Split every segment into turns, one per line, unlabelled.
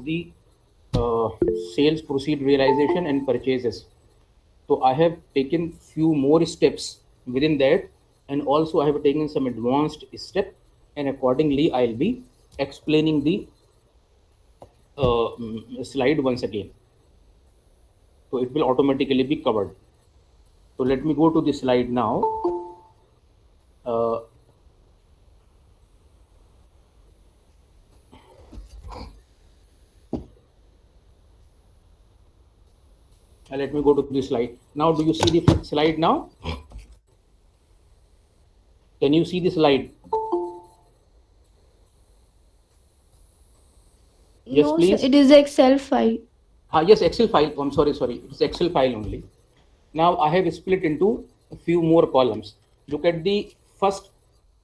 of the sales proceed realization and purchases. So I have taken few more steps within that, and also I have taken some advanced step, and accordingly I'll be explaining the slide once again. So it will automatically be covered. So let me go to the slide now. Uh, Let me go to the slide. Now, do you see the slide now? Can you see the slide? Yes,
No, sir,
please.
it is Excel file.
Yes, Excel file. I'm sorry. It's Excel file only. Now I have split into a few more columns. Look at the first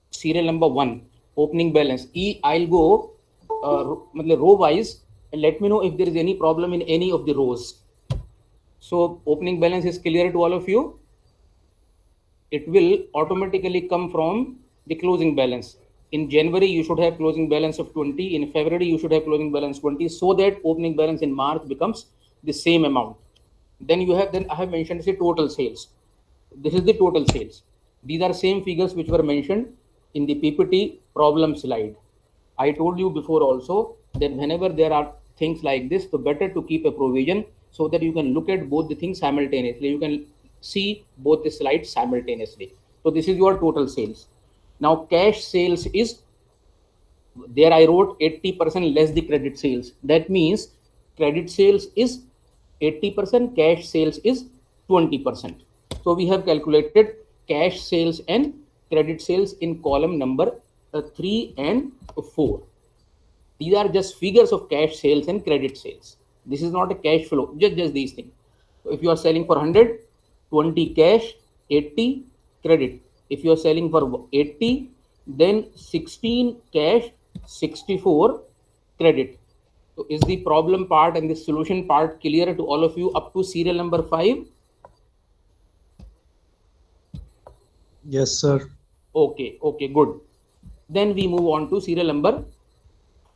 serial number 1, opening balance. I'll go row wise and let me know if there is any problem in any of the rows. So opening balance is clear to all of you. It will automatically come from the closing balance. In January, you should have closing balance of 20. In February, you should have closing balance 20, so that opening balance in March becomes the same amount. Then I have mentioned say total sales. This is the total sales. These are same figures which were mentioned in the PPT problem slide. I told you before also that whenever there are things like this, so better to keep a provision so that you can look at both the things simultaneously. You can see both the slides simultaneously. So this is your total sales. Now cash sales is, there I wrote 80% less the credit sales. That means credit sales is 80%, cash sales is 20%. So we have calculated cash sales and credit sales in column number 3 and 4. These are just figures of cash sales and credit sales. This is not a cash flow, just these things. So if you are selling for 100, 20 cash, 80 credit. If you are selling for 80, then 16 cash, 64 credit. So is the problem part and the solution part clear to all of you up to serial number 5?
Yes, sir.
Okay, good. Then we move on to serial number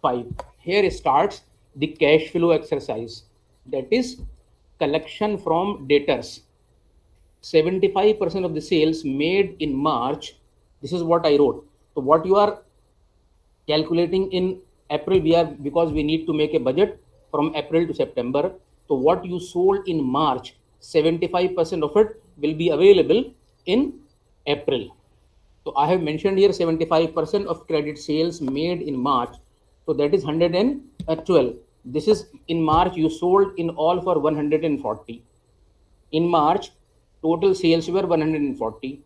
5. Here starts the cash flow exercise, that is collection from debtors. 75% of the sales made in March, this is what I wrote. So what you are calculating in April, we are, because we need to make a budget from April to September. So what you sold in March, 75% of it will be available in April. So I have mentioned here 75% of credit sales made in March. So that is 112. This is in March you sold in all for 140. In March, total sales were 140.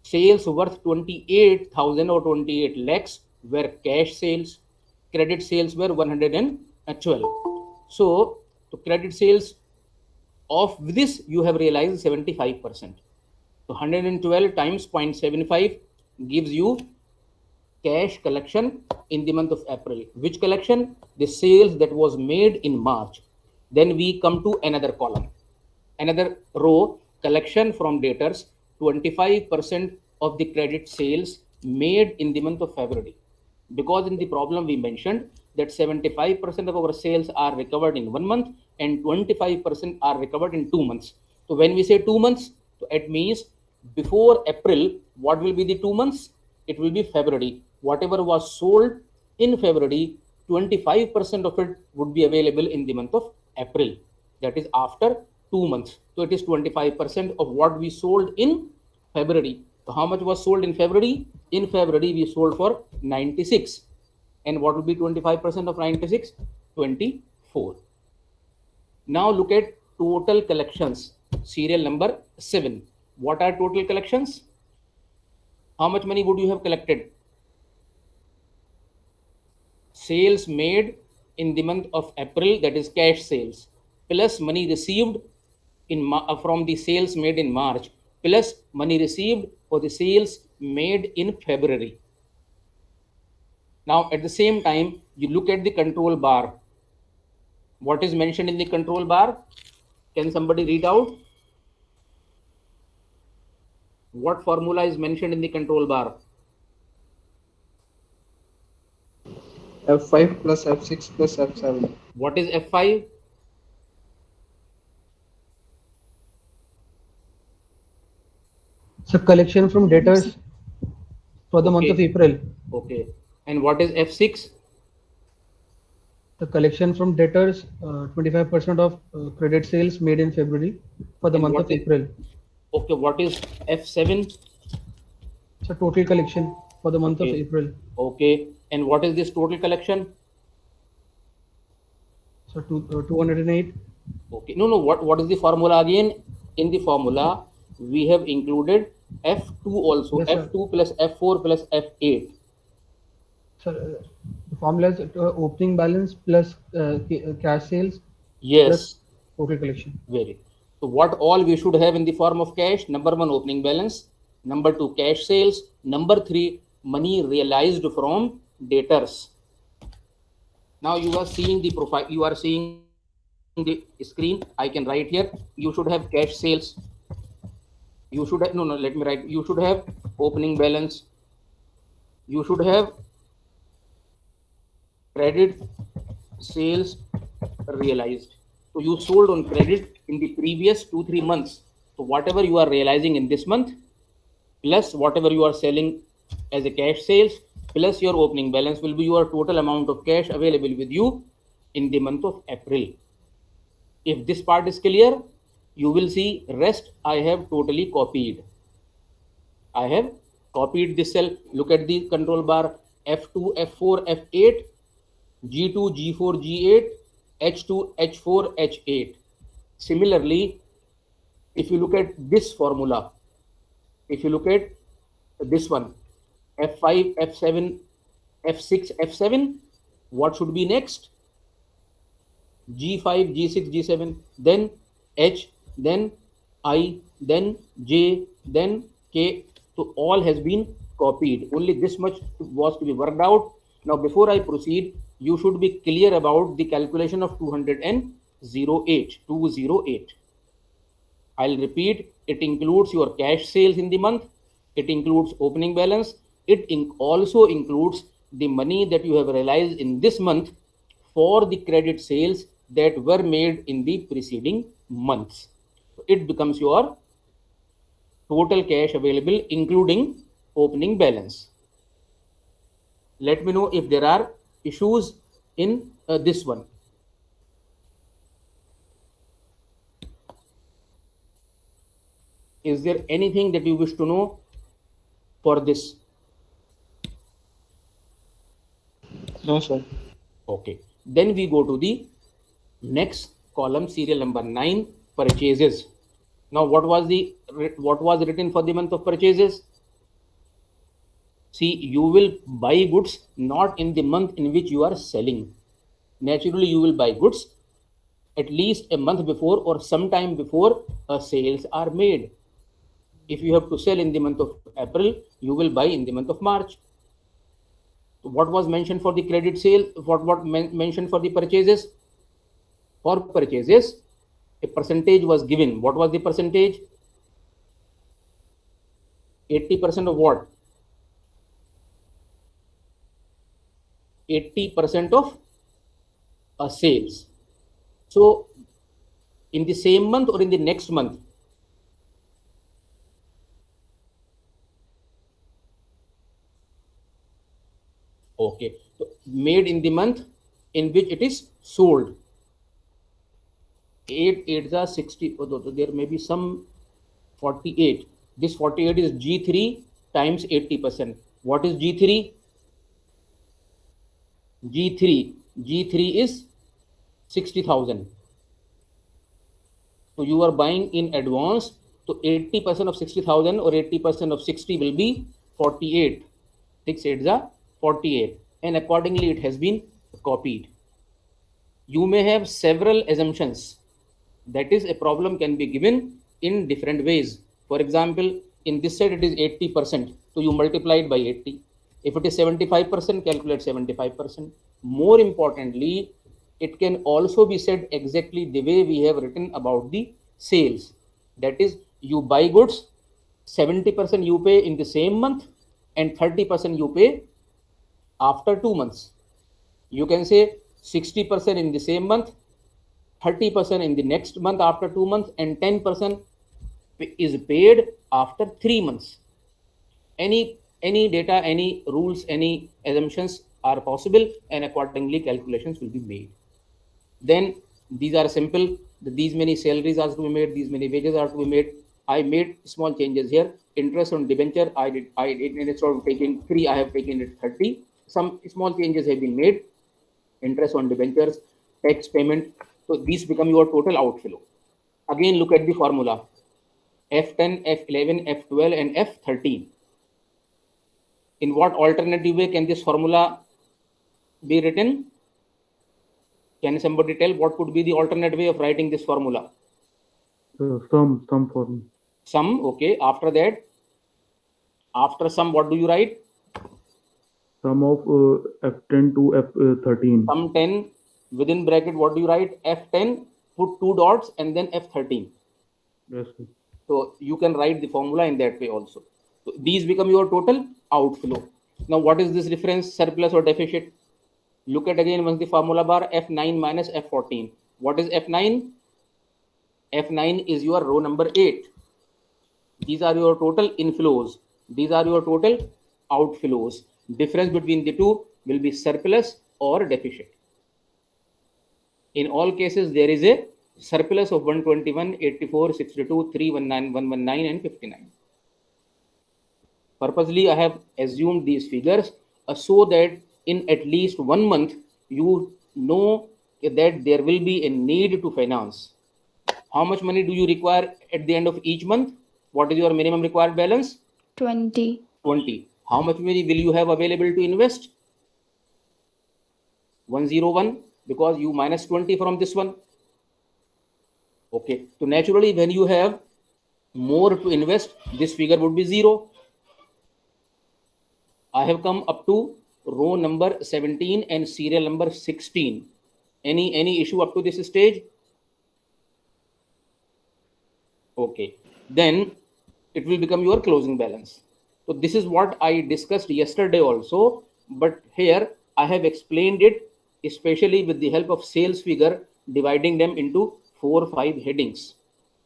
Sales worth 28,000 or 28 lakhs were cash sales. Credit sales were 112. So, to credit sales of this you have realized 75%. So 112 times 0.75 gives you cash collection in the month of April. Which collection? The sales that was made in March. Then we come to another column, another row, collection from debtors, 25% of the credit sales made in the month of February. Because in the problem we mentioned that 75% of our sales are recovered in 1 month and 25% are recovered in 2 months. So when we say 2 months, so it means before April, what will be the 2 months? It will be February. Whatever was sold in February, 25% of it would be available in the month of April. That is after 2 months. So it is 25% of what we sold in February. So how much was sold in February? In February, we sold for 96. And what will be 25% of 96? 24. Now look at total collections. Serial number 7. What are total collections? How much money would you have collected? Sales made in the month of April, that is cash sales, plus money received from the sales made in March, plus money received for the sales made in February. Now at the same time, you look at the control bar. What is mentioned in the control bar? Can somebody read out? What formula is mentioned in the control bar?
F5 plus F6 plus F7.
What is F5?
So collection from debtors for the month of
Okay,
April.
okay. And what is F6?
The collection from debtors, 25% of credit sales made in February for the
And
month
what
of
is,
April.
okay, what is F7?
So total collection for the month of
Okay,
April.
okay. And what is this total collection?
So 208.
Okay. No, no. What is the formula again? In the formula, we have included F2 also.
Yes, sir.
F2 plus F4 plus F8.
So the formula is opening balance plus cash sales plus
Yes.
total collection.
Very. So what all we should have in the form of cash? Number one, opening balance. Number two, cash sales. Number three, money realized from debtors. Now you are seeing the profile. You are seeing the screen. I can write here. You should have cash sales. You should have, no, no, let me write. You should have opening balance. You should have credit sales realized. So you sold on credit in the previous 2-3 months. So whatever you are realizing in this month, plus whatever you are selling as a cash sales, plus your opening balance will be your total amount of cash available with you in the month of April. If this part is clear, you will see rest I have totally copied. I have copied this cell. Look at the control bar F2, F4, F8, G2, G4, G8, H2, H4, H8. Similarly, if you look at this formula, if you look at this one, F5, F7, F6, F7, what should be next? G5, G6, G7, then H, then I, then J, then K. So all has been copied. Only this much was to be worked out. Now, before I proceed, you should be clear about the calculation of 208. 208. I'll repeat, it includes your cash sales in the month, it includes opening balance, it also includes the money that you have realized in this month for the credit sales that were made in the preceding months. It becomes your total cash available, including opening balance. Let me know if there are issues in this one. Is there anything that you wish to know for this?
No, sir.
Okay. Then we go to the next column, serial number 9, purchases. Now, what was written for the month of purchases? See, you will buy goods not in the month in which you are selling. Naturally, you will buy goods at least a month before or sometime before sales are made. If you have to sell in the month of April, you will buy in the month of March. What was mentioned for the credit sale? What mentioned for the purchases? For purchases, a percentage was given. What was the percentage? 80% of what? 80% of sales. So, in the same month or in the next month? Okay. So, made in the month in which it is sold. 8 8s are 60. So there may be some 48. This 48 is G3 times 80%. What is G3? G3 is 60,000. So you are buying in advance. So 80% of 60,000 or 80% of 60 will be 48. 6 8s are 48. And accordingly, it has been copied. You may have several assumptions. That is, a problem can be given in different ways. For example, in this side it is 80%, so you multiply it by 80. If it is 75%, calculate 75%. More importantly, it can also be said exactly the way we have written about the sales. That is, you buy goods, 70% you pay in the same month and 30% you pay after 2 months. You can say 60% in the same month, 30% in the next month after 2 months, and 10% is paid after 3 months. Any data, any rules, any assumptions are possible, and accordingly calculations will be made. Then these are simple. These many salaries are to be made, these many wages are to be made. I made small changes here. Interest on debenture, I did instead of taking 3, I have taken it 30. Some small changes have been made. Interest on debentures, tax payment. So these become your total outflow. Again, look at the formula. F10, F11, F12, and F13. In what alternative way can this formula be written? Can somebody tell what could be the alternate way of writing this formula?
Some form.
Sum, okay. After that, after sum, what do you write?
Sum of F10 to F13.
Sum 10 within bracket, what do you write? F10, put 2 dots, and then F13.
Yes, sir.
So you can write the formula in that way also. So these become your total outflow. Now, what is this difference, surplus or deficit? Look at again once the formula bar, F9 minus F14. What is F9? F9 is your row number 8. These are your total inflows. These are your total outflows. Difference between the two will be surplus or deficit. In all cases, there is a surplus of 121, 84, 62, 319, 119, and 59. Purposely, I have assumed these figures so that in at least 1 month, you know that there will be a need to finance. How much money do you require at the end of each month? What is your minimum required balance?
20.
20. How much money will you have available to invest? 101, because you minus 20 from this one. Okay, so naturally when you have more to invest, this figure would be 0. I have come up to row number 17 and serial number 16. Any issue up to this stage? Okay, then it will become your closing balance. So this is what I discussed yesterday also, but here I have explained it, especially with the help of sales figure, dividing them into 4 or 5 headings.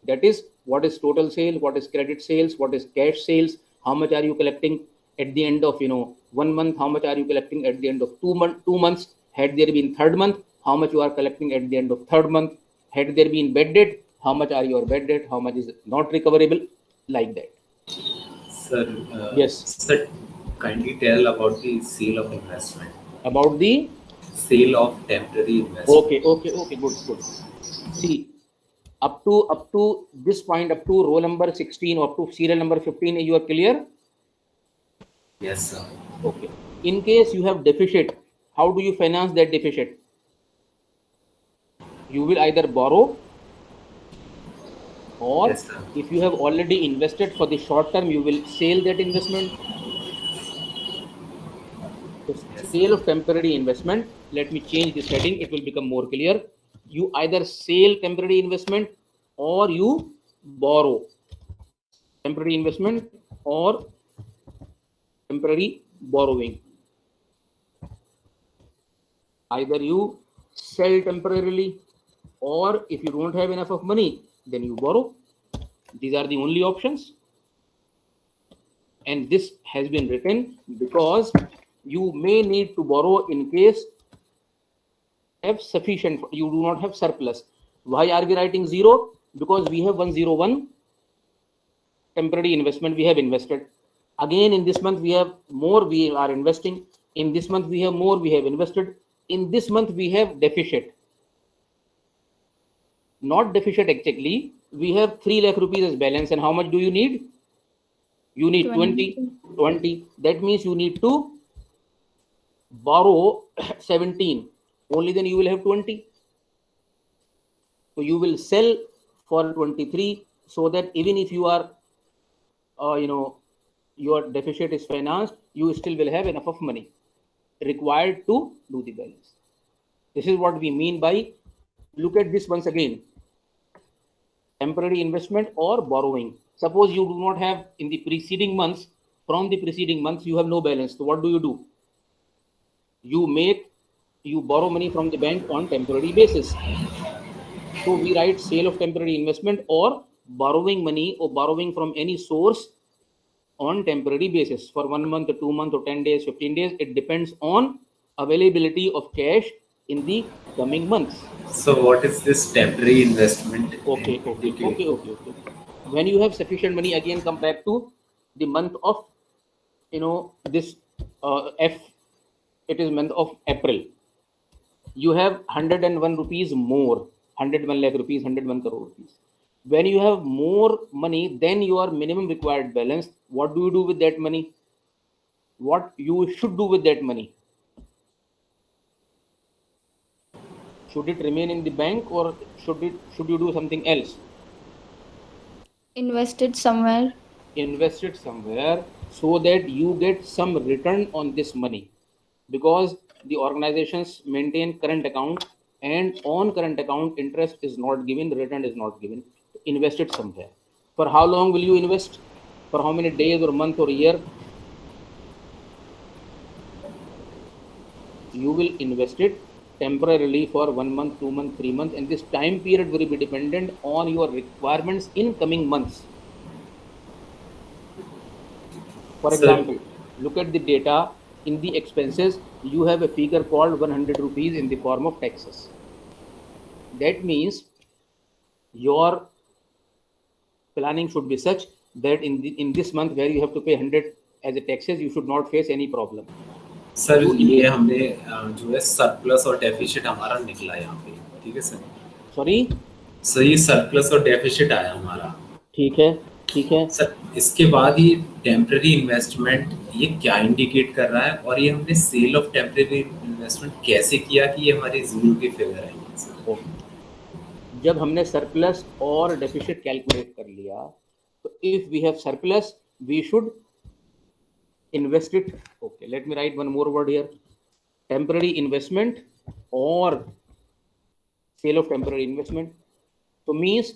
That is, what is total sale, what is credit sales, what is cash sales, how much are you collecting at the end of 1 month, how much are you collecting at the end of 2 months, had there been 3rd month, how much you are collecting at the end of 3rd month, had there been bad debt, how much are your bad debt, how much is not recoverable, like that.
Sir,
Yes.
Sir, kindly tell about the sale of investment.
About the
Sale of temporary investment.
okay, good. See, up to this point, up to row number 16, up to serial number 15, you are clear?
Yes, sir.
Okay. In case you have deficit, how do you finance that deficit? You will either borrow, or
Yes, sir.
if you have already invested for the short term, you will sell that investment. So sale of temporary investment, let me change this heading, it will become more clear. You either sell temporary investment or you borrow temporary investment or temporary borrowing. Either you sell temporarily, or if you don't have enough of money, then you borrow. These are the only options. And this has been written because you may need to borrow in case you have sufficient, you do not have surplus. Why are we writing 0? Because we have 101 temporary investment we have invested. Again, in this month we have more, we are investing. In this month we have more, we have invested. In this month we have deficit. Not deficit exactly. We have 3 lakh rupees as balance, and how much do you need? You need 20. That means you need to borrow 17. Only then you will have 20. So you will sell for 23, so that even if you are, your deficit is financed, you still will have enough of money required to do the balance. This is what we mean by, look at this once again, temporary investment or borrowing. Suppose you do not have in the preceding months, from the preceding months you have no balance. So what do? You make you borrow money from the bank on temporary basis. So we write sale of temporary investment or borrowing money or borrowing from any source on temporary basis for 1 month, or 2 months, or 10 days, 15 days. It depends on availability of cash in the coming months.
So what is this temporary investment
Okay.
indicate?
When you have sufficient money, again come back to the month of, this F. It is month of April. You have 101 rupees more, 101 lakh rupees, 101 crore rupees. When you have more money than your minimum required balance, what do you do with that money? What you should do with that money? Should it remain in the bank, or should you do something else?
Invest it somewhere.
Invest it somewhere so that you get some return on this money, because the organizations maintain current account, and on current account interest is not given, return is not given. Invest it somewhere. For how long will you invest? For how many days or month or year? You will invest it temporarily for 1 month, 2 months, 3 months, and this time period will be dependent on your requirements in coming months. For
Sir.
example, look at the data in the expenses. You have a figure called 100 rupees in the form of taxes. That means your planning should be such that in this month where you have to pay 100 as a taxes, you should not face any problem.
Sir ये हमने जो है surplus और deficit हमारा निकला यहाँ पे, ठीक है सर?
सॉरी
सर ये सरप्लस और डेफिसिट आया हमारा,
ठीक है
सर। इसके बाद ये टेम्पररी इन्वेस्टमेंट ये क्या इंडिकेट कर रहा है, और ये हमने सेल ऑफ टेम्पररी इन्वेस्टमेंट कैसे किया कि ये हमारे जीरो के फिगर आएंगे सर?
जब हमने सरप्लस और डेफिसिट कैलकुलेट कर लिया, तो if we have surplus we should invest it. Okay, let me write one more word here. Temporary investment or sale of temporary investment. So means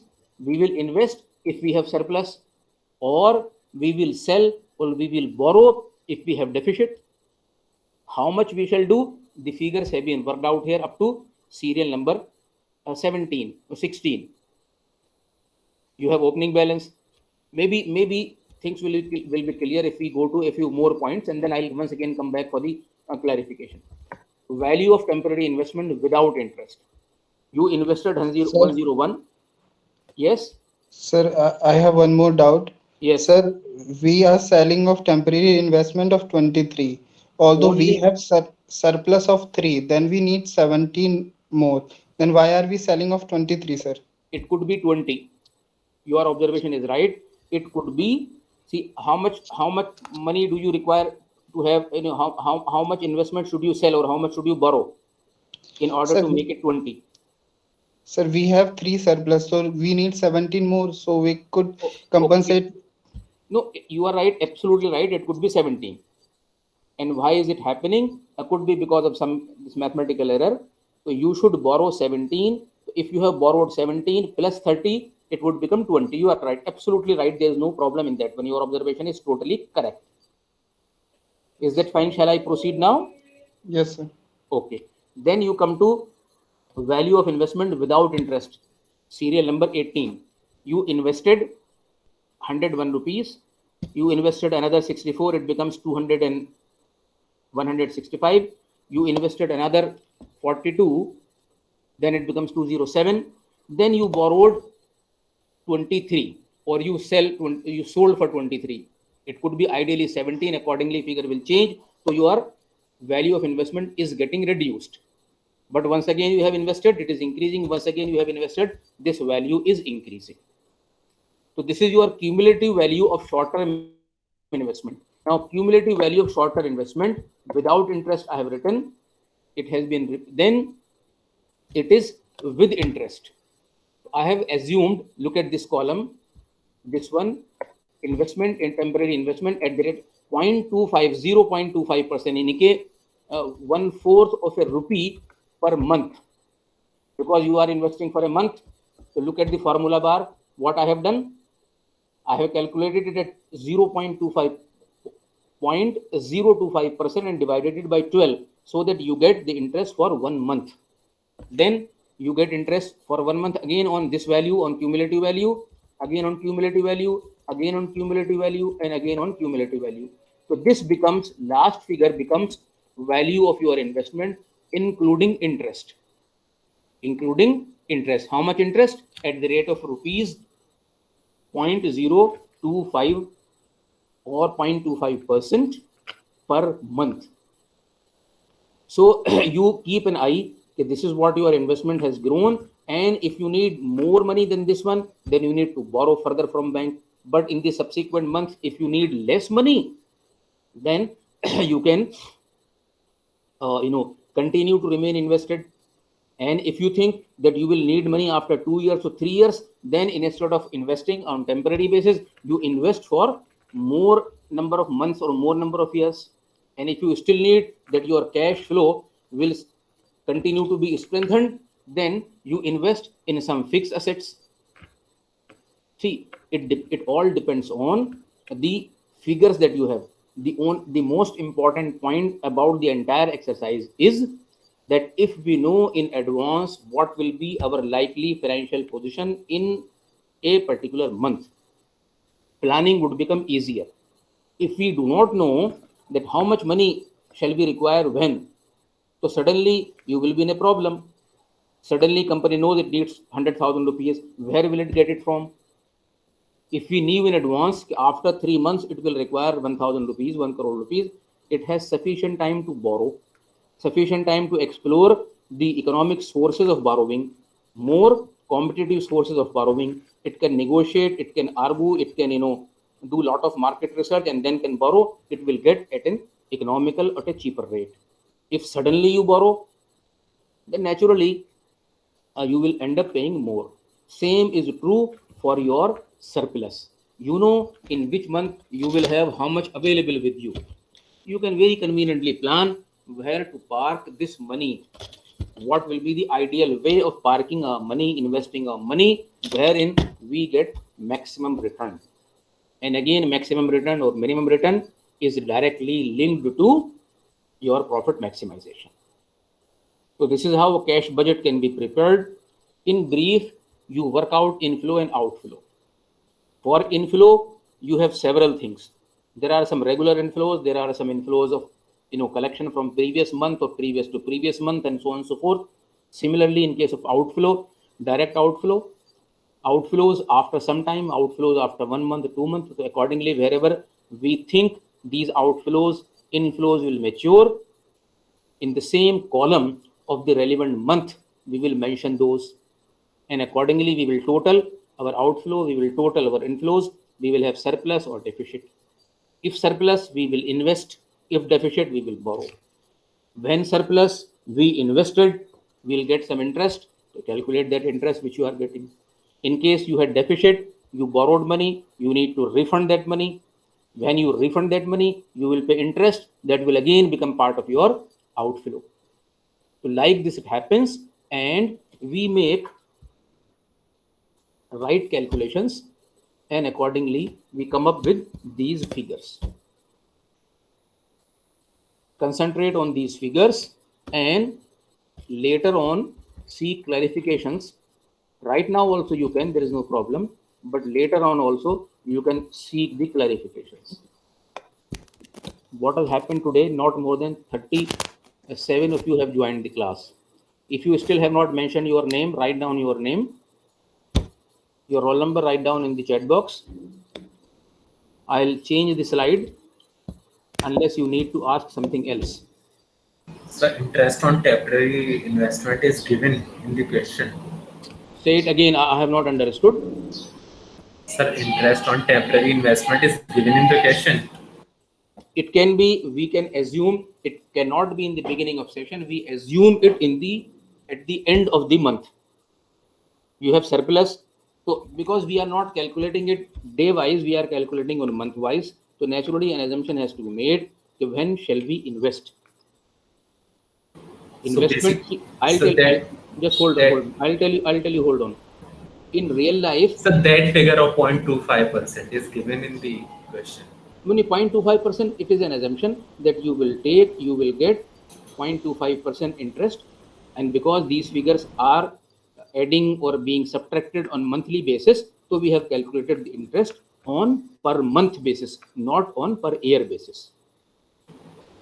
we will invest if we have surplus, or we will sell, or we will borrow if we have deficit. How much we shall do? The figures have been worked out here up to serial number 17 or 16. You have opening balance. Maybe things will be clear if we go to a few more points, and then I'll once again come back for the clarification. Value of temporary investment without interest. You invested 101. Yes.
Sir, I have one more doubt.
Yes.
Sir, we are selling of temporary investment of 23. Although
Only-
we have surplus of 3, then we need 17 more. Then why are we selling of 23, sir?
It could be 20. Your observation is right. It could be. See, how much money do you require to have? How much investment should you sell, or how much should you borrow in order
Sir,
to make it 20?
Sir, we have 3 surplus, so we need 17 more, so we could compensate.
No, you are right, absolutely right. It could be 17. And why is it happening? It could be because of this mathematical error. So you should borrow 17. If you have borrowed 17 plus 30, it would become 20. You are right, absolutely right. There is no problem in that one. Your observation is totally correct. Is that fine? Shall I proceed now?
Yes, sir.
Okay. Then you come to value of investment without interest. Serial number 18. You invested 101 rupees. You invested another 64. It becomes 200 and 165. You invested another 42. Then it becomes 207. Then you borrowed 23, or you sold for 23. It could be ideally 17. Accordingly, figure will change. So your value of investment is getting reduced. But once again you have invested, it is increasing. Once again you have invested, this value is increasing. So this is your cumulative value of short-term investment. Now, cumulative value of short-term investment without interest I have written. It has been then it is with interest. I have assumed, look at this column, this one, investment in temporary investment at the rate 0.25%, यानी 1/4 of a rupee per month, because you are investing for a month. So look at the formula bar. What I have done, I have calculated it at 0.25% and divided it by 12. so that you get the interest for 1 month. Then you get interest for 1 month again on this value, on cumulative value, again on cumulative value, again on cumulative value, and again on cumulative value. So this becomes, last figure becomes value of your investment, including interest. Including interest. How much interest? At the rate of rupees 0.025 or 0.25% per month. So you keep an eye that this is what your investment has grown, and if you need more money than this one, then you need to borrow further from bank. But in the subsequent months, if you need less money, then you can continue to remain invested. And if you think that you will need money after 2 years or 3 years, then instead of investing on temporary basis, you invest for more number of months or more number of years. And if you still need that your cash flow will continue to be strengthened, then you invest in some fixed assets. See, it all depends on the figures that you have. The most important point about the entire exercise is that if we know in advance what will be our likely financial position in a particular month, planning would become easier. If we do not know that how much money shall we require when, so suddenly you will be in a problem. Suddenly company knows it needs 100,000 rupees. Where will it get it from? If we knew in advance after 3 months it will require 1,000 rupees, 1 crore rupees, it has sufficient time to borrow, sufficient time to explore the economic sources of borrowing, more competitive sources of borrowing. It can negotiate, it can argue, it can do a lot of market research and then can borrow. It will get at an economical at a cheaper rate. If suddenly you borrow, then naturally you will end up paying more. Same is true for your surplus. You know in which month you will have how much available with you. You can very conveniently plan where to park this money. What will be the ideal way of parking our money, investing our money, wherein we get maximum return. And again, maximum return or minimum return is directly linked to your profit maximization. So this is how a cash budget can be prepared. In brief, you work out inflow and outflow. For inflow, you have several things. There are some regular inflows. There are some inflows of collection from previous month or previous to previous month and so on and so forth. Similarly, in case of outflow, direct outflow, outflows after some time, outflows after 1 month, 2 months. So accordingly, wherever we think these outflows, inflows will mature, in the same column of the relevant month, we will mention those. And accordingly, we will total our outflow, we will total our inflows, we will have surplus or deficit. If surplus, we will invest. If deficit, we will borrow. When surplus, we invested, we will get some interest to calculate that interest which you are getting. In case you had deficit, you borrowed money, you need to refund that money. When you refund that money, you will pay interest that will again become part of your outflow. So like this, it happens, and we make right calculations, and accordingly, we come up with these figures. Concentrate on these figures and later on see clarifications. Right now also you can, there is no problem, but later on also you can seek the clarifications. What has happened today, not more than 37 of you have joined the class. If you still have not mentioned your name, write down your name, your roll number, write down in the chat box. I'll change the slide unless you need to ask something else.
So interest on temporary investment is given in the question.
Say it again, I have not understood.
Sir, interest on temporary investment is given in the question.
It can be, we can assume, it cannot be in the beginning of session. We assume it at the end of the month. You have surplus. So because we are not calculating it day wise, we are calculating on month wise. So naturally an assumption has to be made. So when shall we invest? Investment. Just hold on. I'll tell you. Hold on. In real life,
so that figure of 0.25% is given in the question.
When 0.25%, it is an assumption that you will take, you will get 0.25% interest, and because these figures are adding or being subtracted on monthly basis, so we have calculated the interest on per month basis, not on per year basis.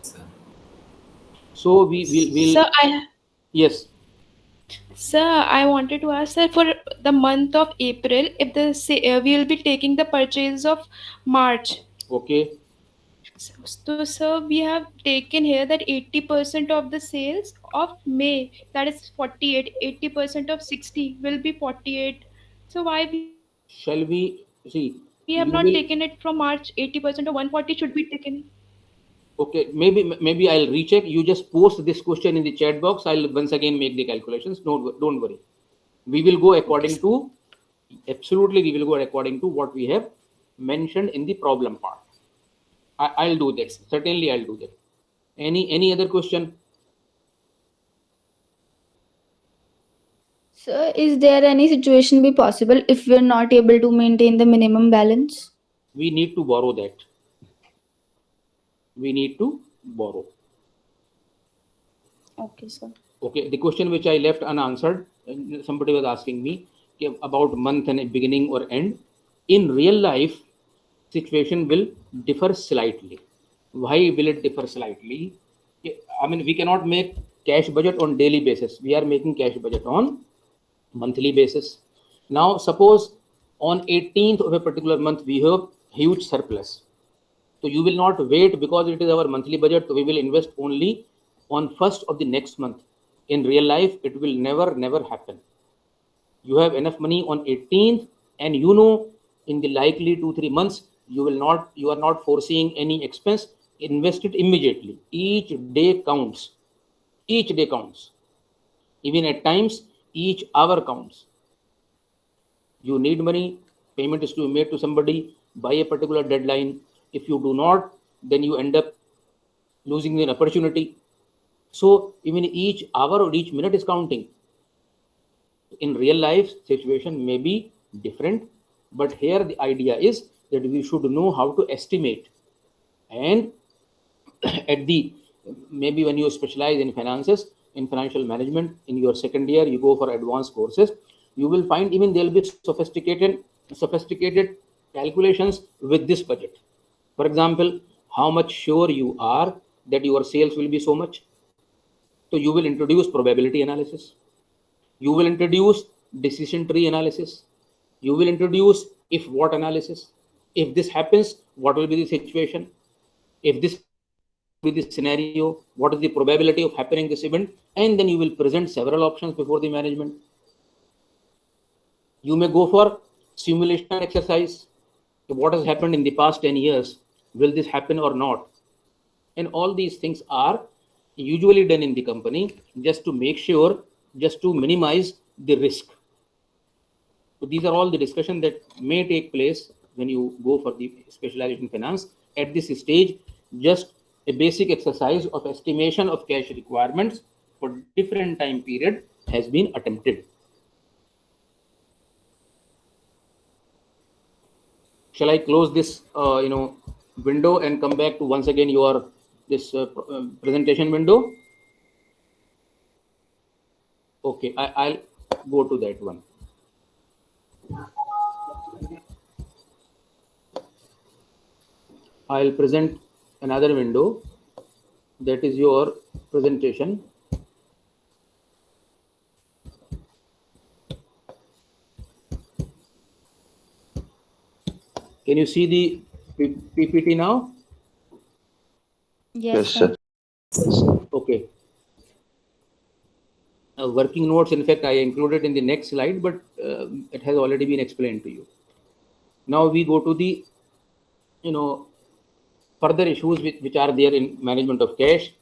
Sir.
So we'll
Sir,
yes.
Sir, I wanted to ask, sir, for the month of April, if we will be taking the purchase of March.
Okay.
So, sir, we have taken here that 80% of the sales of May, that is 48, 80% of 60 will be 48. So why
Shall we see?
we have
You
not
will.
taken it from March? 80% of 140 should be taken.
Okay, maybe I'll recheck. You just post this question in the chat box. I'll once again make the calculations. Don't worry. We will go according to, absolutely we will go according to what we have mentioned in the problem part. I'll do that. Certainly I'll do that. Any other question?
Sir, is there any situation be possible if we're not able to maintain the minimum balance?
We need to borrow that. We need to borrow.
Okay, sir.
Okay, the question which I left unanswered, somebody was asking me about month and beginning or end. In real life, situation will differ slightly. Why will it differ slightly? I mean, we cannot make cash budget on daily basis. We are making cash budget on monthly basis. Now, suppose on 18th of a particular month, we have huge surplus. So you will not wait because it is our monthly budget. So we will invest only on 1st of the next month. In real life, it will never happen. You have enough money on 18th, and you know in the likely 2-3 months you are not foreseeing any expense. Invest it immediately. Each day counts. Each day counts. Even at times, each hour counts. You need money, payment is to be made to somebody by a particular deadline. If you do not, then you end up losing an opportunity. So even each hour or each minute is counting. In real life, situation may be different, but here the idea is that we should know how to estimate. And at the, maybe when you specialize in finances, in financial management, in your second year, you go for advanced courses, you will find even there will be sophisticated calculations with this budget. For example, how much sure you are that your sales will be so much. So you will introduce probability analysis. You will introduce decision tree analysis. You will introduce if what analysis. If this happens, what will be the situation? If this will be the scenario, what is the probability of happening this event? And then you will present several options before the management. You may go for simulation exercise. What has happened in the past 10 years? Will this happen or not? And all these things are usually done in the company just to make sure, just to minimize the risk. So these are all the discussion that may take place when you go for the specialization finance. At this stage, just a basic exercise of estimation of cash requirements for different time period has been attempted. Shall I close this window and come back to once again your this presentation window? Okay, I'll go to that one. I'll present another window, that is your presentation. Can you see the PPT now?
Yes, sir.
Okay. Working notes, in fact, I included in the next slide, but it has already been explained to you. Now we go to the, further issues which are there in management of cash.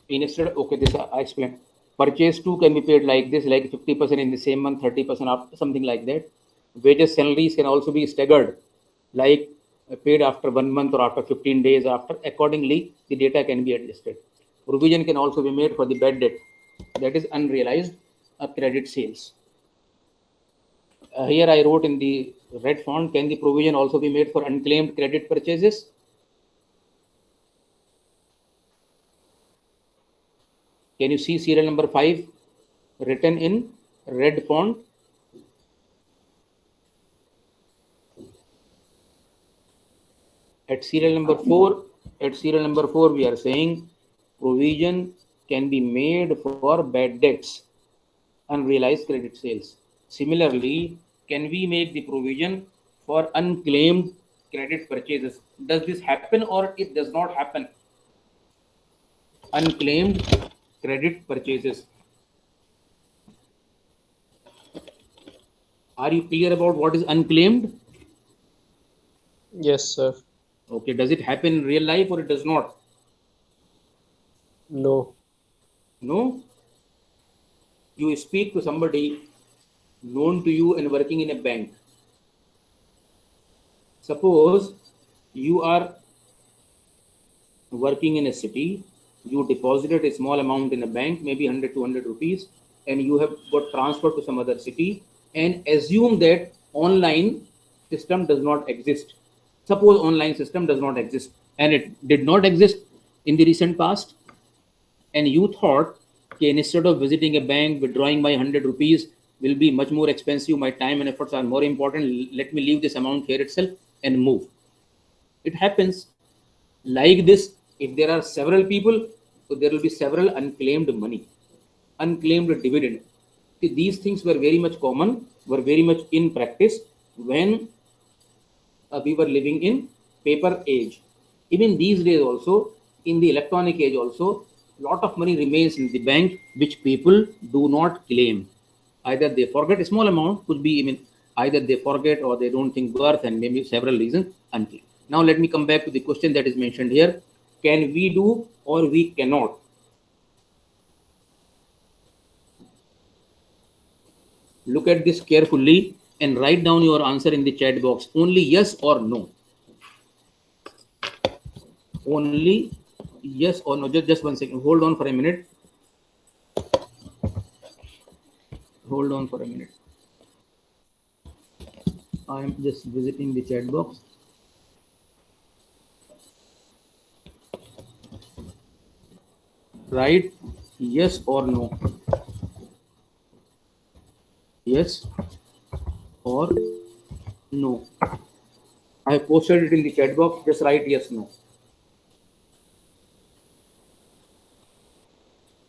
Instead, okay, this I explained. Purchase 2 can be paid like this, like 50% in the same month, 30% after, something like that. Wages, salaries can also be staggered, like paid after 1 month or after 15 days after. Accordingly, the data can be adjusted. Provision can also be made for the bad debt, that is unrealized credit sales. Here I wrote in the red font, can the provision also be made for unclaimed credit purchases? Can you see serial number 5 written in red font? At serial number 4, we are saying provision can be made for bad debts, unrealized credit sales. Similarly, can we make the provision for unclaimed credit purchases? Does this happen or it does not happen? Unclaimed credit purchases. Are you clear about what is unclaimed?
Yes, sir.
Okay, does it happen in real life or it does not?
No.
No? You speak to somebody known to you and working in a bank. Suppose you are working in a city, you deposited a small amount in a bank, maybe 100, 200 rupees, and you have got transferred to some other city, and assume that online system does not exist. Suppose online system does not exist, and it did not exist in the recent past, and you thought, okay, instead of visiting a bank, withdrawing my 100 rupees will be much more expensive, my time and efforts are more important, let me leave this amount here itself and move. It happens like this. If there are several people, so there will be several unclaimed money, unclaimed dividend. See, these things were very much common, were very much in practice when we were living in paper age. Even these days also, in the electronic age also, lot of money remains in the bank which people do not claim. Either they forget a small amount, could be even either they forget or they don't think worth, and maybe several reasons unclear. Now let me come back to the question that is mentioned here. Can we do or we cannot? Look at this carefully and write down your answer in the chat box. Only yes or no. Only yes or no. Just 1 second. Hold on for a minute. Hold on for a minute. I am just visiting the chat box. Write yes or no. Yes or no. I have posted it in the chat box. Just write yes, no.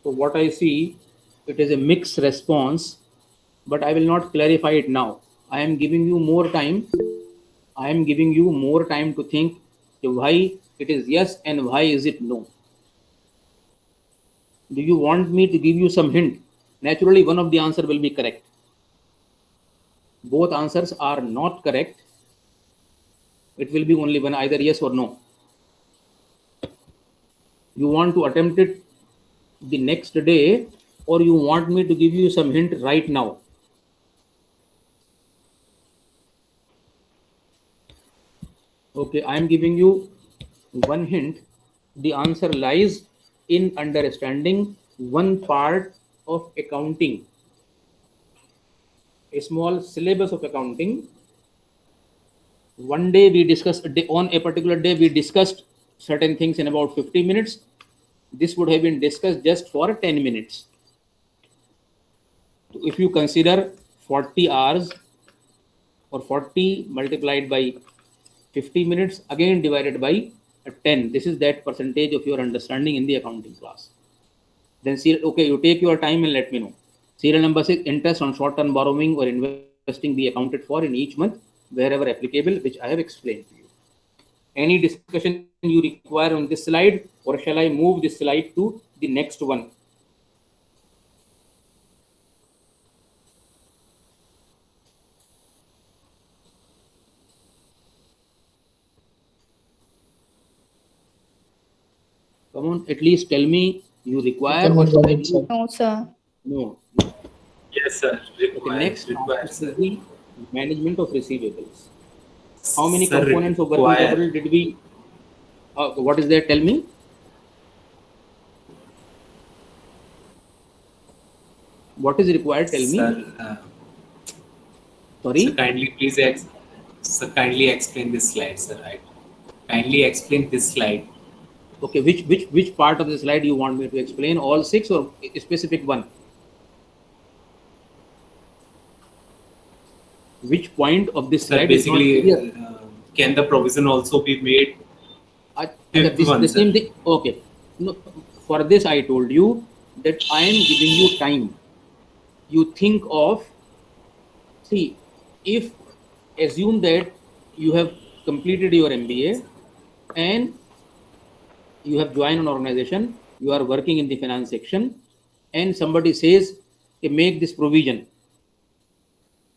So what I see, it is a mixed response, but I will not clarify it now. I am giving you more time. I am giving you more time to think why it is yes and why is it no. Do you want me to give you some hint? Naturally, one of the answer will be correct. Both answers are not correct. It will be only one, either yes or no. You want to attempt it the next day, or you want me to give you some hint right now? Okay, I am giving you one hint. The answer lies in understanding one part of accounting, a small syllabus of accounting. One day we discussed, on a particular day we discussed certain things in about 50 minutes. This would have been discussed just for 10 minutes. If you consider 40 hours or 40 multiplied by 50 minutes, again divided by 10, this is that percentage of your understanding in the accounting class. Then okay, you take your time and let me know. Serial number 6, interest on short-term borrowing or investing be accounted for in each month wherever applicable, which I have explained to you. Any discussion you require on this slide, or shall I move this slide to the next one? Come on, at least tell me you require or should I move?
No, sir.
No.
Yes, sir.
Okay, next is the management of receivables. How many
Sir,
components of working
require-
capital did we? What is there? Tell me. What is required? Tell me.
Sir,
Sorry.
Sir, kindly explain this slide, sir. Right? Kindly explain this slide.
Okay, which part of the slide you want me to explain? All 6 or a specific one? Which point of this
Sir,
slide is not
basically,
clear?
can the provision also be made? Fifth
This
one,
the
sir.
same thing. Okay. No, for this I told you that I am giving you time. You think of, see, if assume that you have completed your MBA and you have joined an organization, you are working in the finance section, and somebody says, "Okay, make this provision,"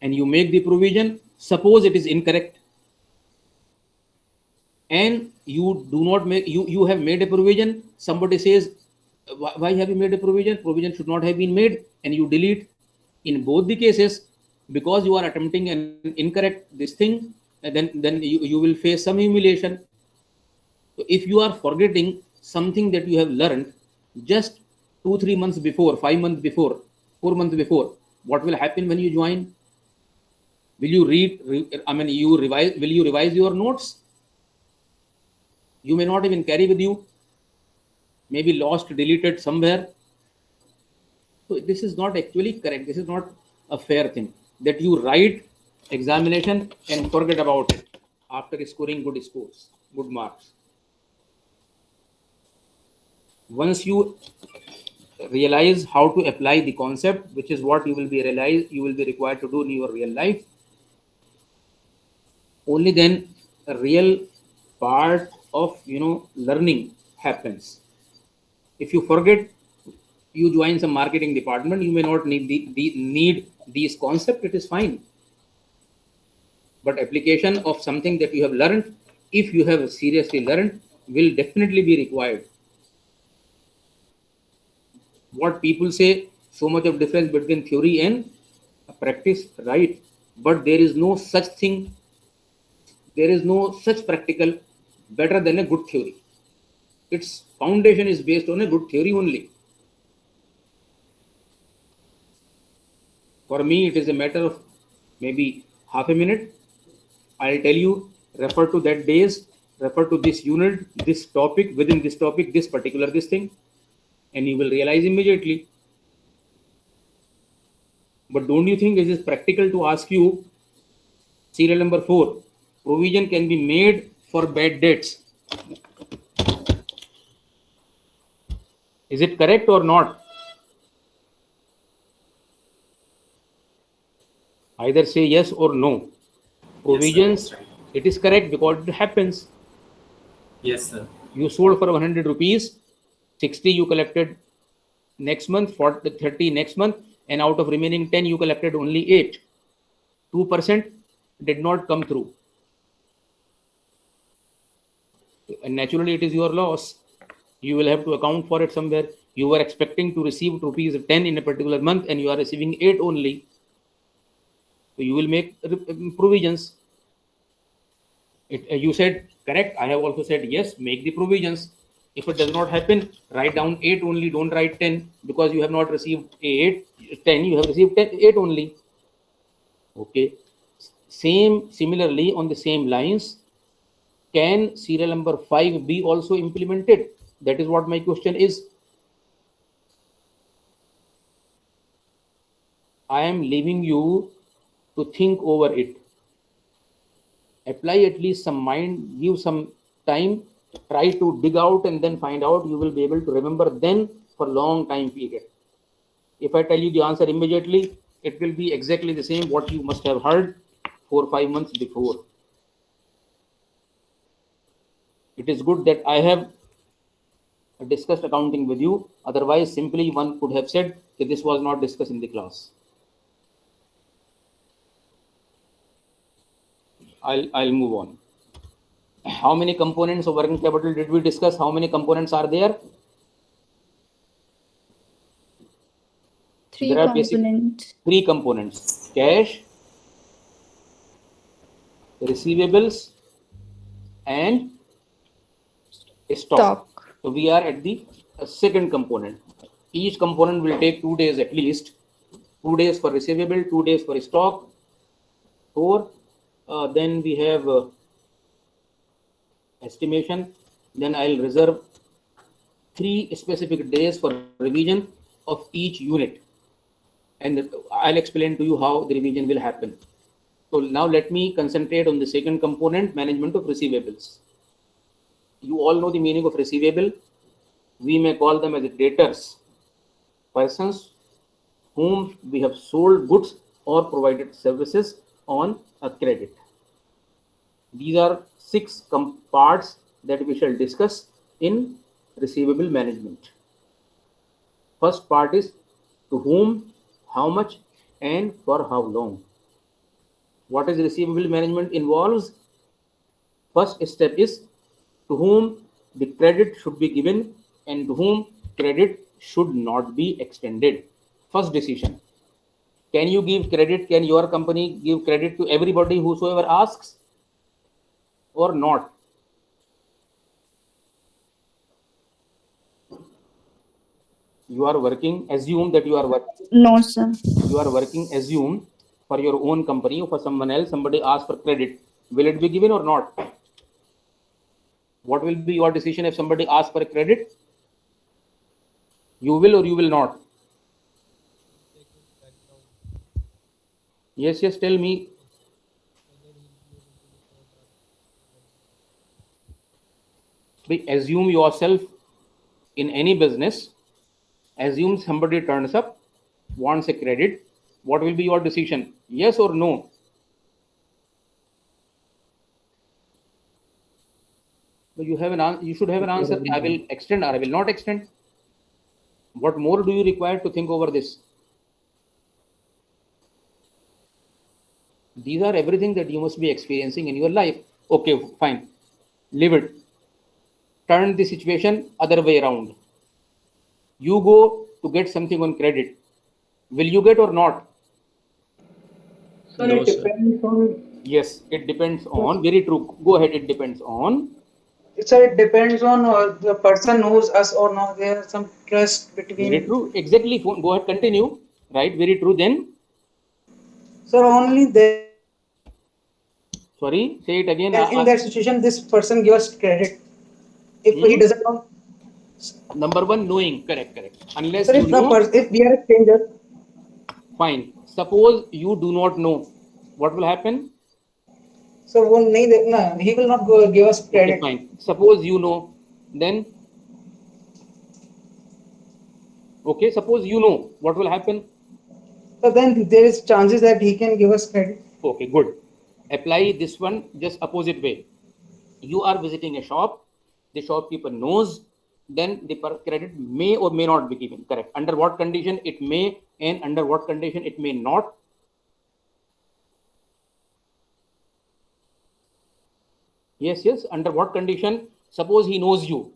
and you make the provision, suppose it is incorrect, and you do not make, you have made a provision, somebody says, why have you made a provision should not have been made, and you delete. In both the cases, because you are attempting an incorrect this thing, then you will face some humiliation. So if you are forgetting something that you have learned just 2-3 months before, 5 months before, 4 months before, what will happen when you join? Will you will you revise your notes? You may not even carry with you, maybe lost, deleted somewhere. So this is not actually correct. This is not a fair thing that you write examination and forget about it after scoring good scores, good marks. Once you realize how to apply the concept, which is what you will be required to do in your real life, only then a real part of learning happens. If you forget, you join some marketing department, you may not need need these concepts, it is fine. But application of something that you have learned, if you have seriously learned, will definitely be required. What people say, so much of difference between theory and practice, right? But there is no such thing, there is no such practical better than a good theory. Its foundation is based on a good theory only. For me, it is a matter of maybe half a minute. I'll tell you, refer to that days, refer to this unit, this topic, within this topic, this particular this thing, and you will realize immediately. But don't you think it is practical to ask you, serial number 4, provision can be made for bad debts? Is it correct or not? Either say yes or no. Provisions,
Yes, sir, right.
it is correct because it happens.
Yes, sir.
You sold for 100 rupees, 60 you collected next month, 40, 30 next month, and out of remaining 10 you collected only 8. 2% did not come through. And naturally it is your loss. You will have to account for it somewhere. You were expecting to receive rupees 10 in a particular month and you are receiving 8 only. So you will make provisions. You said correct. I have also said yes, make the provisions. If it does not happen, write down 8 only, don't write 10, because you have not received 10, you have received 8 only. Okay. Similarly, on the same lines, can serial number 5 be also implemented? That is what my question is. I am leaving you to think over it. Apply at least some mind, give some time, try to dig out and then find out. You will be able to remember then for long time period. If I tell you the answer immediately, it will be exactly the same what you must have heard 4 or 5 months before. It is good that I have discussed accounting with you. Otherwise, simply one could have said that this was not discussed in the class. I'll move on. How many components of working capital did we discuss? How many components are there?
3
There are
components.
3 components: cash, receivables, and stock. So we are at the second component. Each component will take 2 days at least. 2 days for receivable, 2 days for stock. 4. Then we have estimation. Then I'll reserve 3 specific days for revision of each unit. And I'll explain to you how the revision will happen. So now let me concentrate on the second component, management of receivables. You all know the meaning of receivable. We may call them as debtors, persons whom we have sold goods or provided services on a credit. These are 6 parts that we shall discuss in receivable management. First part is to whom, how much, and for how long. What is receivable management involves? First step is to whom the credit should be given and to whom credit should not be extended. First decision. Can you give credit? Can your company give credit to everybody whosoever asks or not? You are working, assume that you are working.
No, sir.
You are working, assume for your own company or for someone else, somebody asks for credit. Will it be given or not? What will be your decision if somebody asks for a credit? You will or you will not? Yes, yes, tell me. Assume yourself in any business. Assume somebody turns up, wants a credit. What will be your decision? Yes or no? You have you should have an answer. I will extend or I will not extend. What more do you require to think over this? These are everything that you must be experiencing in your life. Okay, fine. Leave it. Turn the situation other way around. You go to get something on credit. Will you get or not?
Sir,
No,
it
sir.
depends on.
Yes, it depends on. Very true. Go ahead. It depends on.
Sir, it depends on the person knows us or not. There is some trust
Very
between.
true. Exactly. Go ahead. Continue. Right. Very true. Then.
Sir, only there.
Sorry. Say it again.
In that situation, this person gives credit. If he doesn't know.
Number one, knowing. Correct. Correct. Unless
Sir,
you
if
know.
if we are a stranger.
Fine. Suppose you do not know. What will happen?
So he will not give us credit.
Okay, fine. Suppose you know. Then. Okay. Suppose you know. What will happen?
So then there is chances that he can give us credit.
Okay, good. Apply this one just opposite way. You are visiting a shop. The shopkeeper knows. Then the credit may or may not be given. Correct. Under what condition it may and under what condition it may not. Yes, yes. Under what condition? Suppose he knows you.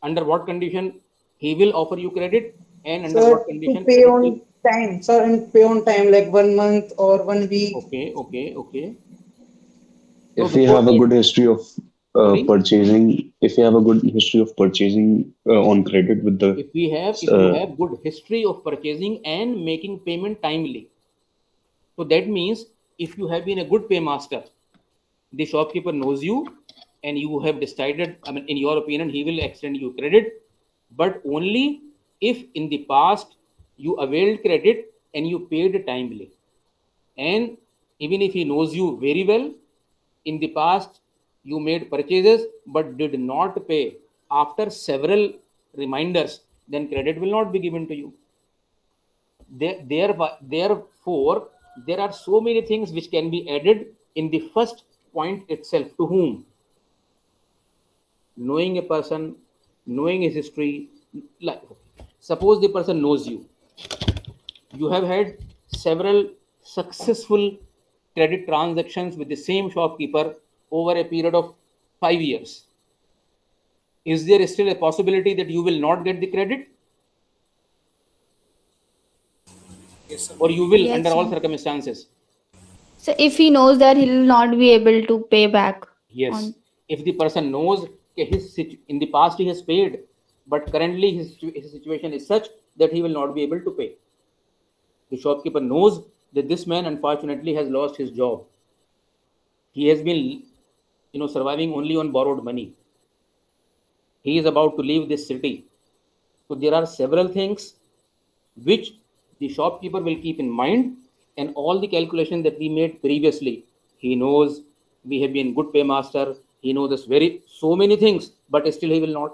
Under what condition he will offer you credit and under what condition?
To pay on time. Sir, and pay on time like 1 month or 1 week.
Okay.
If
So
we have a
before-
good history of
Sorry?
purchasing, if we have a good history of purchasing on credit with the,
If you have good history of purchasing and making payment timely, so that means if you have been a good paymaster, the shopkeeper knows you and you have decided, I mean, in your opinion, he will extend you credit, but only if in the past you availed credit and you paid timely. And even if he knows you very well, in the past you made purchases but did not pay after several reminders, then credit will not be given to you. Therefore, there are so many things which can be added in the first point itself. To whom? Knowing a person, knowing his history. Like, suppose the person knows you. You have had several successful credit transactions with the same shopkeeper over a period of 5 years. Is there still a possibility that you will not get the credit?
Yes, sir.
Or you will
Yes,
under all
sir.
circumstances?
So if he knows that he will not be able to pay back.
Yes. If the person knows in the past he has paid, but currently his situation is such that he will not be able to pay. The shopkeeper knows that this man unfortunately has lost his job. He has been, surviving only on borrowed money. He is about to leave this city. So there are several things which the shopkeeper will keep in mind, and all the calculation that we made previously, he knows we have been good paymaster, he knows this very so many things, but still he will not.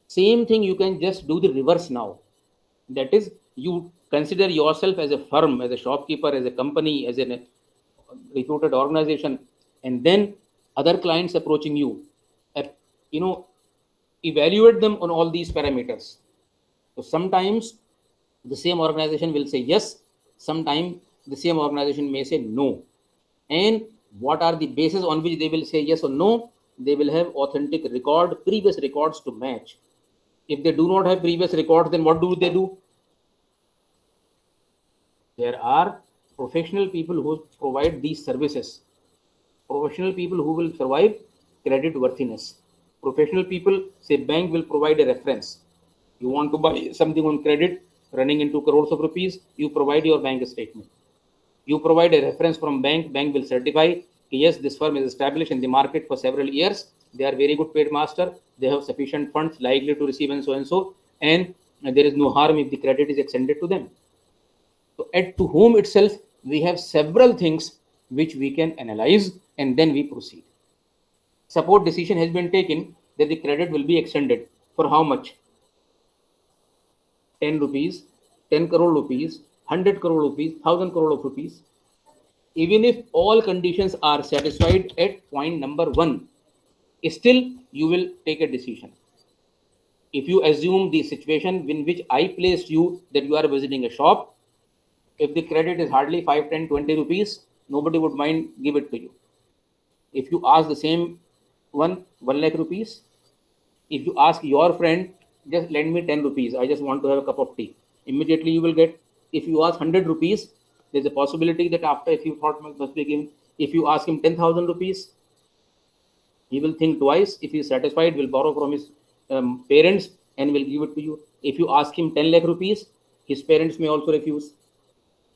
Same thing you can just do the reverse now. That is, you consider yourself as a firm, as a shopkeeper, as a company, as a reputed organization, and then other clients approaching you, you know, evaluate them on all these parameters. So sometimes the same organization will say yes, sometimes the same organization may say no. And what are the bases on which they will say yes or no? They will have authentic record, previous records to match. If they do not have previous records, then what do they do? There are professional people who provide these services. Professional people who will survive credit worthiness. Professional people say bank will provide a reference. You want to buy something on credit running into crores of rupees, you provide your bank statement. You provide a reference from bank, bank will certify, yes, this firm is established in the market for several years, they are very good paid master, they have sufficient funds likely to receive and so, and there is no harm if the credit is extended to them. So at to whom itself, we have several things which we can analyze and then we proceed. Suppose decision has been taken that the credit will be extended for how much? 10 rupees, 10 crore rupees, 100 crore rupees, 1000 crore of rupees. Even if all conditions are satisfied at point number 1, still you will take a decision. If you assume the situation in which I placed you, that you are visiting a shop, if the credit is hardly 5, 10, 20 rupees, nobody would mind give it to you. If you ask the same one 1 lakh rupees, if you ask your friend, just lend me 10 rupees, I just want to have a cup of tea, immediately you will get. If you ask 100 rupees, there's a possibility that after a few thoughts must be given. If you ask him 10,000 rupees, he will think twice. If he is satisfied, will borrow from his parents and will give it to you. If you ask him 10 lakh rupees, his parents may also refuse.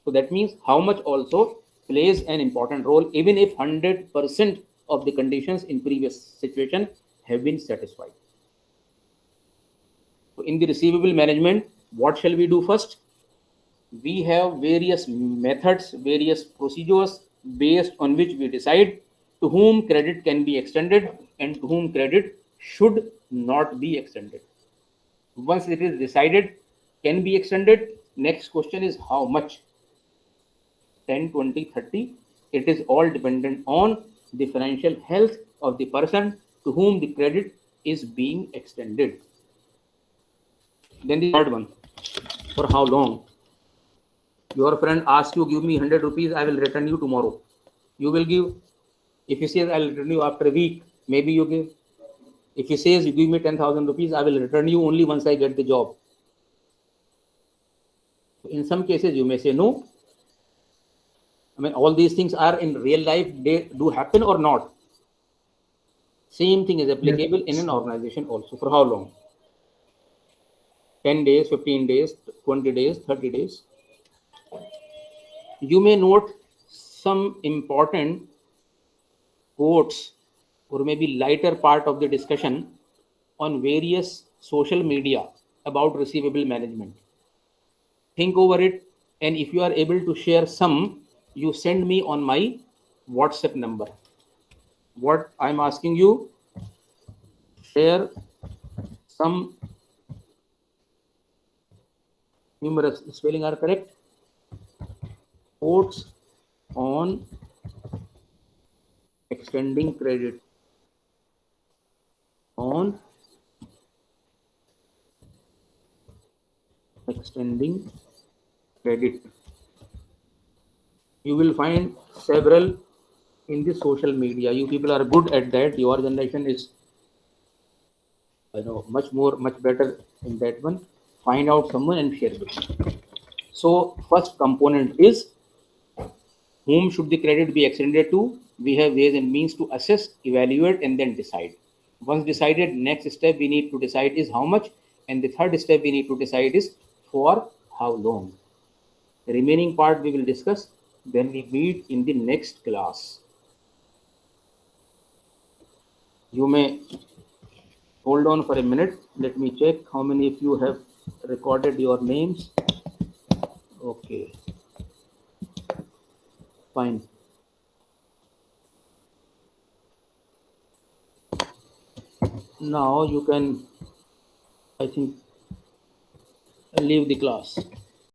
So that means how much also plays an important role, even if 100% of the conditions in previous situation have been satisfied. So in the receivable management, what shall we do first? We have various methods, various procedures based on which we decide to whom credit can be extended and to whom credit should not be extended. Once it is decided can be extended, next question is how much? 10, 20, 30. It is all dependent on the financial health of the person to whom the credit is being extended. Then the third one, for how long? Your friend asks you, give me 100 rupees, I will return you tomorrow. You will give. If he says, I will return you after a week, maybe you give. If he says, you give me 10,000 rupees, I will return you only once I get the job. In some cases, you may say no. I mean, all these things are in real life, they do happen or not. Same thing is applicable in an organization also. For how long? 10 days, 15 days, 20 days, 30 days. You may note some important quotes or maybe lighter part of the discussion on various social media about receivable management. Think over it, and if you are able to share some, you send me on my WhatsApp number. What I'm asking you, share some numerous, spelling are correct, quotes on extending credit, on extending credit. You will find several in the social media. You people are good at that. Your generation is, I know, much better in that one. Find out someone and share with me. So first component is whom should the credit be extended to? We have ways and means to assess, evaluate, and then decide. Once decided, next step we need to decide is how much, and the third step we need to decide is for how long. The remaining part we will discuss when we meet in the next class. You may Hold on for a minute. Let me check how many of you have recorded your names. Okay. Fine. Now you can, I think, leave the class.